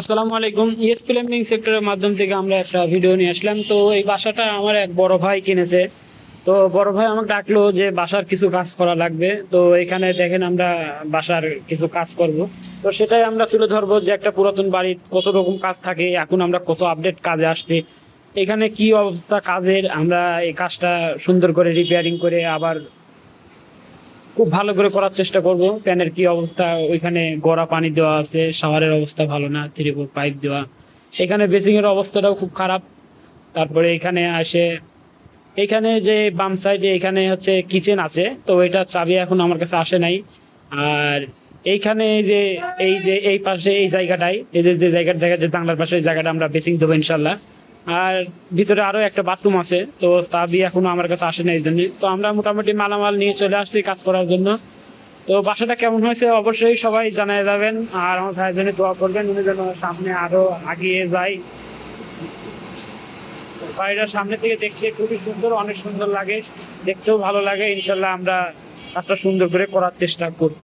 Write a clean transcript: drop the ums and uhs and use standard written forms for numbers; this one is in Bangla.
আসসালামু আলাইকুম। ইয়েস প্ল্যাম্বিং সেক্টরের মাধ্যম থেকে আমরা একটা ভিডিও নিয়ে আসলাম। তো এই বাসাটা আমার এক বড় ভাই কিনেছে। তো বড় ভাই আমাকে ডাকলো যে বাসার কিছু কাজ করা লাগবে। তো এখানে দেখেন আমরা বাসার কিছু কাজ করব। তো সেটাই আমরা তুলে ধরবো যে একটা পুরাতন বাড়ির কত রকম কাজ থাকে, এখন আমরা কত আপডেট কাজে আসছে, এখানে কি অবস্থা কাজের, আমরা এই কাজটা সুন্দর করে রিপেয়ারিং করে আবার খুব ভালো করে করার চেষ্টা করব। ফ্যানের কি অবস্থা, ওইখানে গড়া পানি দেওয়া আছে, শাওয়ারের অবস্থা ভালো না, 3-4 পাইপ দেওয়া, এখানে বেসিং এর অবস্থাটাও খুব খারাপ। তারপরে এখানে আসে, এখানে যে বাম সাইডে এখানে হচ্ছে কিচেন আছে, তো এটা চাবি এখন আমার কাছে আসে নাই। আর এইখানে এই যে এই পাশে এই জায়গাটায়, এই যে জায়গাটা দেখা যায় জানলার পাশে, এই জায়গাটা আমরা বেসিং দেবো ইনশাল্লাহ। আর ভিতরে আরো একটা বাথরুম আছে, তো চাবি এখনো আমার কাছে আসে না, এই জন্য তো আমরা মোটামুটি মালামাল নিয়ে চলে আসছি কাজ করার জন্য। তো বাসাটা কেমন হয়েছে অবশ্যই সবাই জানিয়ে যাবেন, আর আমার ভাইয়ের জন্য দোয়া করবেন, উনি যেন সামনে আরো আগিয়ে যায়। বাড়িটা সামনে থেকে দেখতে খুবই সুন্দর, অনেক সুন্দর লাগে, দেখতেও ভালো লাগে। ইনশাল্লাহ আমরা কাজটা সুন্দর করে করার চেষ্টা করব।